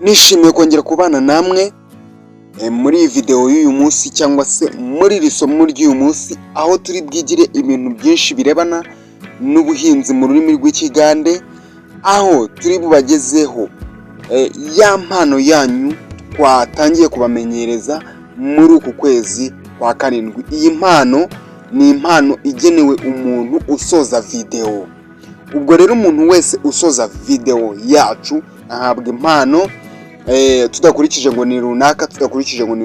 Nishimiye kongera kubana namwe muri iyi video y'uyu munsi cyangwa se muri iri somo ry'uyu munsi, aho turi bwigire ibintu byinshi birebana n'ubuhinzi mu rurimi rw'ikigande, aho turi bubagezeho ya mpano yanyu twatangiye kubamenyereza muri uku kwezi kwa karindwi. Iyi mpano ni impano igenewe umuntu usoza video. Ubwo rero umuntu wese usoza video yacu ahabwa impano tudakurikije ngo ni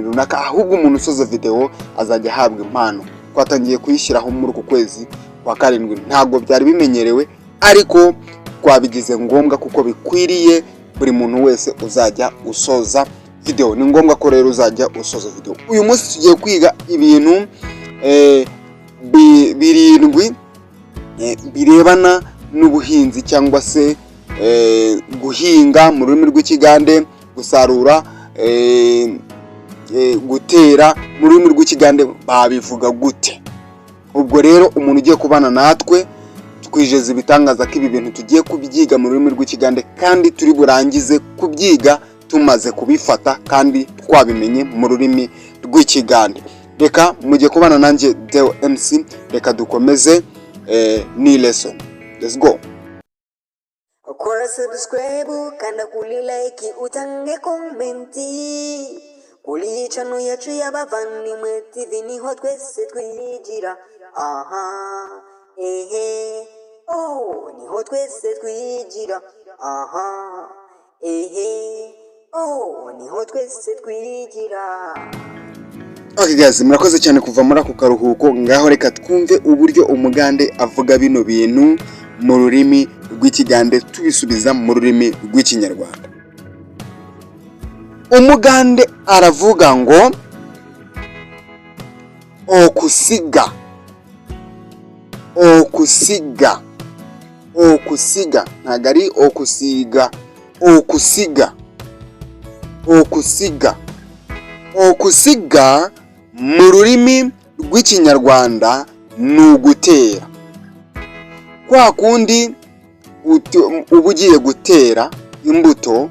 runaka, ahubwo umuntu usoza video azajya ahabwa impano. Twatangiye kuyishyiraho muri uku kwezi kwa karindwi, ntabwo byari bimenyerewe ariko twabigize ngombwa kuko bikwiriye buri muntu wese uzajya usoza video. Ni ngombwa ko rero uzajya usoza video. Uyu munsi tugiye kwiga ibintu birindwi birebana n'ubuhinzi cyangwa se guhinga mu rurimi rw'ikigande, gusarura, gutera mu rurimi rw'ikigande babivuga gute. Ubwo rero umuntu ugiye kubana natwe twijeze ibitangaza ko ibi bintu tugiye kubyiga mu rurimi rw'ikigande kandi turi burangize kubyiga tumaze kubifata kandi twabimenye mu rurimi rw'ikigande. Reka mugiye kubana nanjye Deo MC, reka dukomeze ni lesson. Let's go. Kora subscribe kana kuli like utange komenti kuli channel yacu y'abavandimwe TV niho twese twigira. Aha ehe oh niho twese twigira. Aha ehe oh niho twese twigira. Okay guys, murakoze cyane kuva muri ako karuhuko. Ngaho reka twumve uburyo umugande avuga bino bintu mu rurimi rw'ikigande tubisubiza mu rurimi rw'ikinyarwanda. Umugande aravuga ngo okusiga. Okusiga. Okusiga ntabwo ari okusiga. Okusiga. Okusiga. Okusiga mu rurimi rw'ikinyarwanda ni ugutera. Kwa kundi uba ugiye gutera imbuto,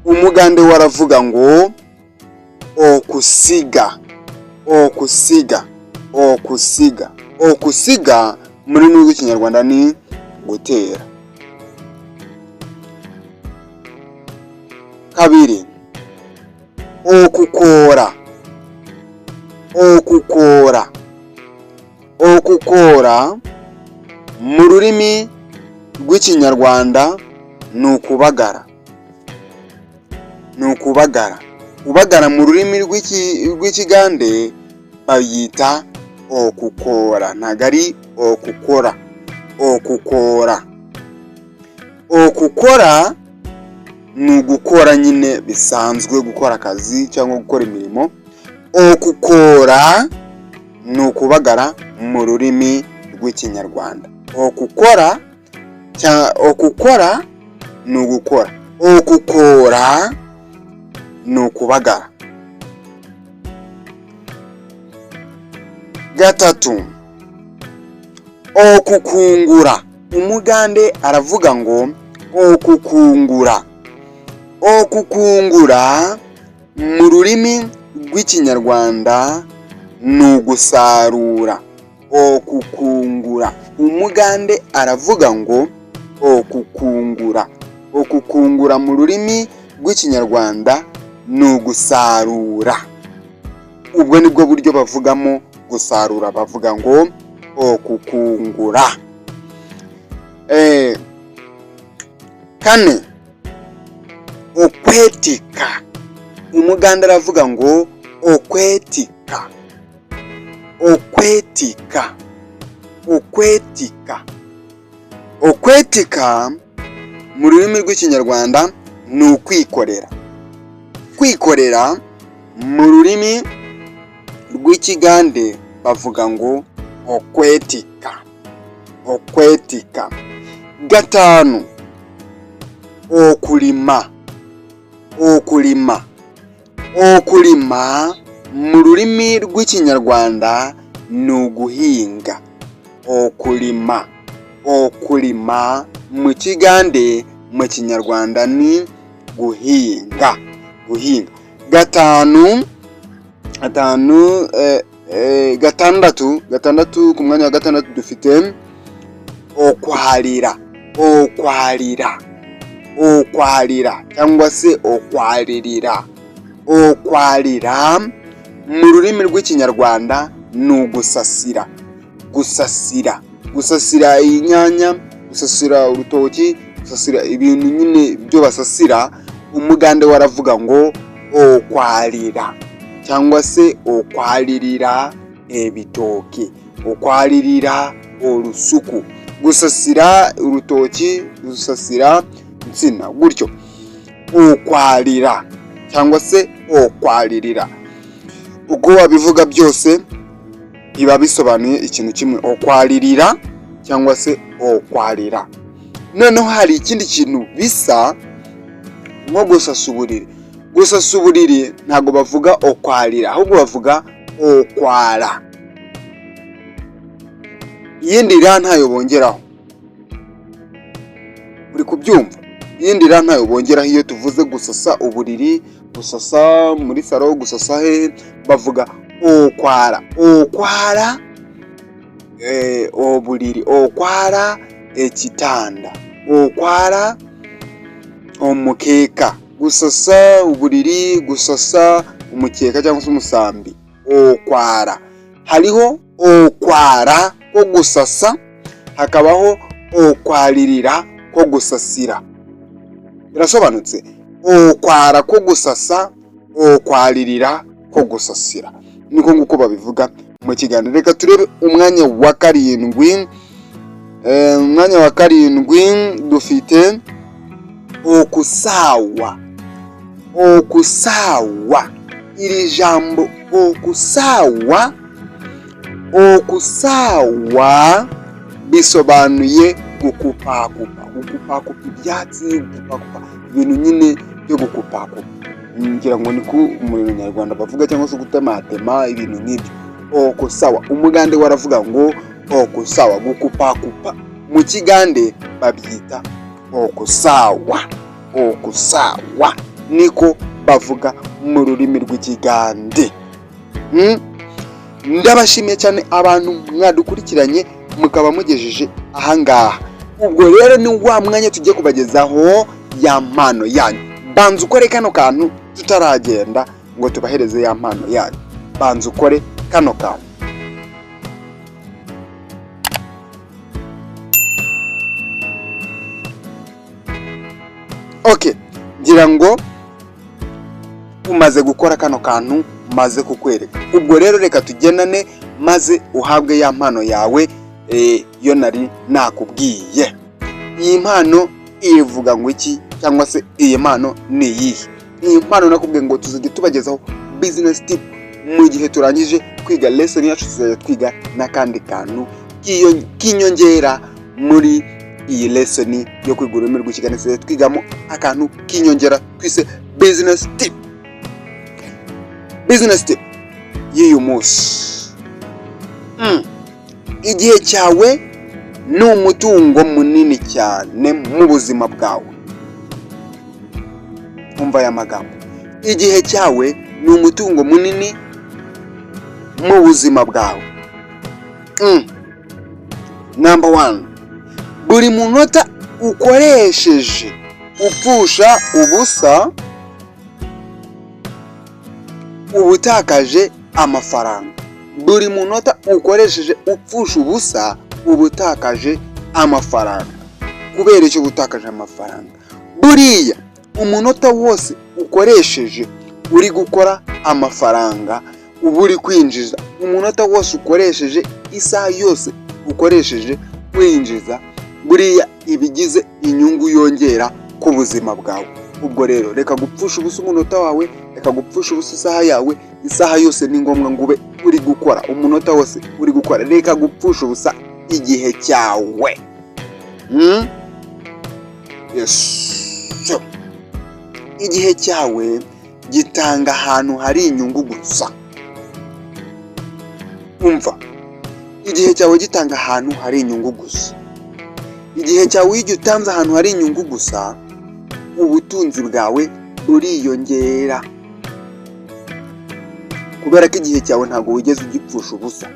umugande waravuga ngo okusiga. Okusiga. Okusiga. Okusiga mu rurimi rw'ikinyarwanda ni gutera. Kabiri, okukora. Okukora. Okukora mu rurimi rw'ikinyarwanda ni ukubagara. Ni ukubagara. Kubagara mu rurimi rw'ikigande bayita okukora, ntabwo ari okukora. Okukora. Okukora ni ugukora nyine bisanzwe, gukora akazi cyangwa gukora imirimo. Okukora ni ukubagara mu rurimi rw'ikinyarwanda. Okukora ni ugukora. Okukora ni ukubagara. Gatatu, okukungura. Umugande aravuga ngo okukungura. Okukungura mu rurimi rw'ikinyarwanda ni ugusarura. Okukungura. Umugande aravuga ngo okukungura. Okukungura mu rurimi rw'ikinyarwanda ni ugusarura. Ubwo nibwo buryo bavugamo gusarura, bavuga ngo okukungura. Kane, okwetika. Umugande aravuga ngo okwetika. Okwetika. Okwetika. Okwetika mu rurimi rw'ikinyarwanda ni ukwikorera. Kwikorera mu rurimi rw'ikigande bavuga ngo okwetika. Okwetika. Gatanu, okulima. Okulima. Okulima mu rurimi rw'ikinyarwanda ni uguhinga. Okulima. Okulima mu kigande mu kinyarwanda ni guhinga. Gatandatu ku mwanya wa gatandatu dufite okwarira cyangwa se okwaririra. Okwarira mu rurimi rw'ikinyarwanda ni ugusasira. Gusasira inyanya, gusasira urutoki, gusasira ibintu nyine byo basasira. Umugande waravuga ngo okwarira cyangwa se okwaririra ebitoki, okwaririra orusuku. Gusasira urutoki, gusasira insina, gutyo. Okwarira cyangwa se okwaririra, uko wabivuga byose biba bisobanuye ikintu kimwe, okwaririra cyangwa se okwarira. Noneho hari ikindi kintu bisa nko gusasa uburiri. Gusasa uburiri ntabwo bavuga okwarira, ahubwo bavuga okwara. Iyindi ra ntayo bongeraho, uri kubyumva? Iyindi ra ntayo bongeraho iyo tuvuze gusasa uburiri, gusasa muri salo, gusasa he, bavuga okwara. Oburiri, okwara ekitanda, okwara omukeka. Gusasa uburiri, gusasa umukeka cyangwa se umusambi, okwara. Hariho okwara ko gusasa, hakabaho okwaririra ko gusasira. Birasobanutse? Okwara ko gusasa, okwaririra ko gusasira. Niko nguko babivuga mu kiganiro. Reka turebe umwanya wa karindwi. Umwanya wa karindwi dufite okusawa. Iri jambo okusawa bisobanuye gukupakupa ibyatsi, gukupakupa ibintu nyine byo gukupakupa. Ngira ngo ni ku Munyarwanda bavuga, cyangwa se gutematema ibintu nk'ibyo. Okusawa, umugande waravuga ngo okusawa, gukupakupa. Mu kigande babyita okusawa. Niko bavuga mu rurimi rw'ikigande. Ndabashimiye cyane abantu mwadukurikiranye mukaba mugejeje ahangaha. Ubwo rero ni wa mwanya tugiye kubagezaho ya mpano yanyu. Banza ukore kano kantu tutaragenda ngo tubahereze ya mpano yanyu. Banza ukore kano kantu. Okay, ngira ngo umaze gukora kano kantu maze kukwereka. Ubwo rero reka tugendane maze uhabwe ya mpano yawe yo nari nakubwiye. Iyi mpano ivuga ngo iki, cyangwa se iyi mpano ni iyihe? Iyi mpano nakubwiye ngo tuzajya tubagezaho business tip mu gihe turangije kwiga lesson yacu. Tuzajya twiga n'akandi kantu k'inyongera muri iyi lesson yo kwiga ururimi rw'ikiganiro. Tuzajya twigamo akantu k'inyongera twise business tip. Business tip y'uyu munsi. Igihe cyawe ni umutungo munini cyane mu buzima bwawe. Umva aya magambo. Igihe cyawe ni umutungo munini mu buzima bwawe. Number 1. Buri munota ukoresheje upfusha ubusa ubutakaje amafaranga. Buri munota ukoresheje upfusha ubusa ubutakaje amafaranga. Kubera icyo ubutakaje amafaranga? Buriya umunota wose ukoresheje uri gukora amafaranga uba uri kwinjiza. Umunota wose ukoresheje, isaha yose ukoresheje winjiza, buriya ibigize inyungu yongera ku buzima bwawe. Ubwo rero reka gupfusha ubusa umunota wawe, reka gupfusha ubusa isaha yawe. Isaha yose ni ngombwa ngo ube uri gukora, umunota wose uri gukora. Reka gupfusha ubusa igihe cyawe. Yes. Igihe cyawe gitanga ahantu hari inyungu gusa. Umva, igihe cyawe gitanga ahantu hari inyungu gusa. Igihe cyawe iyo utanze ahantu hari inyungu gusa, ubutunzi bwawe buriyongera, kubera ko igihe cyawe ntabwo wigeze ugipfusha ubusa,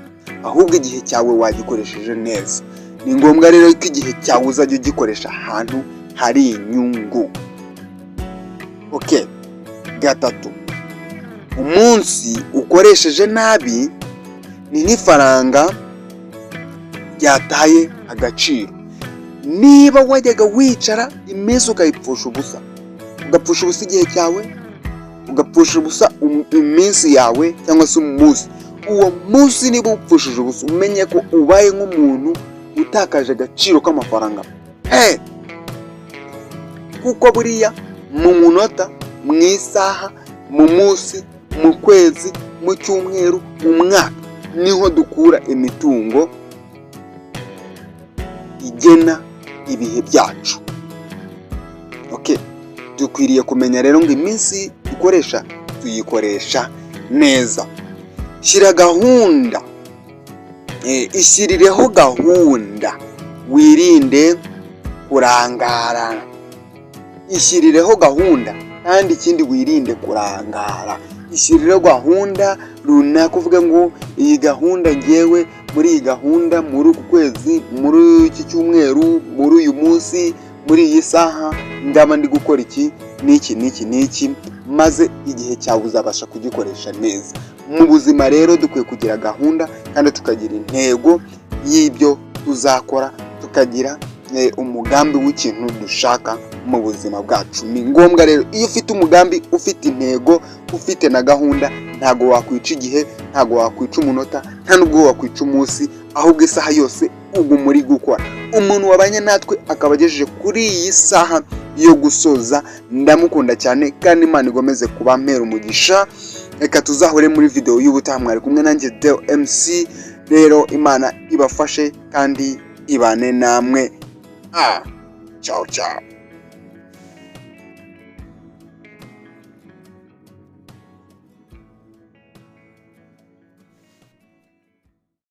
ahubwo igihe cyawe wagikoresheje neza. Ni ngombwa rero ko igihe cyawe uzajya ugikoresha ahantu hari inyungu. Okay. Gatatu, umunsi ukoresheje nabi ni nk'ifaranga ryataye agaciro. Niba wajyaga wicara iminsi ukayipfusha ubusa, ugapfusha ubusa igihe cyawe, ugapfusha ubusa iminsi yawe cyangwa se umunsi, uwo munsi niba upfushije ubusa umenye ko ubaye nk'umuntu utakaje agaciro k'amafaranga. Kuko buriya mu munota, mu isaha, mu munsi, mu kwezi, mu cyumweru, mu mwaka niho dukura imitungo igena ibihe byacu. Okay. Dukwiriye kumenya rero ngo iminsi dukoresha tuyikoresha neza. Shyira gahunda, ishyirireho gahunda, wirinde kurangara. Ishyirireho gahunda kandi ikindi wirinde kurangara. Ishyirireho gahunda runaka, uvuga ngo iyi gahunda ngewe muri iyi gahunda, muri uku kwezi, muri iki cyumweru, muri uyu munsi, muri iyi saha ndaba ndi gukora iki n'iki, maze igihe cyawe uzabasha kugikoresha neza. Mu buzima rero dukwiye kugira gahunda kandi tukagira intego y'ibyo tuzakora, tukagira umugambi w'ikintu dushaka mu buzima bwacu. Ni ngombwa rero iyo ufite umugambi, ufite intego, ufite na gahunda, ntago wakwica igihe, ntago wakwica umunota, nta nubwo wakwica umunsi, ahubwo isaha yose ubu muri gukora. Umuntu wabanye natwe akaba agejeje kuri iyi saha yo gusoza, ndamukunda cyane kandi Imana igomeze kubampera umugisha. Reka tuzahure muri video y'ubutaha. Mwari kumwe nanjye Deo MC. Rero Imana ibafashe kandi ibane namwe. Ciao ciao.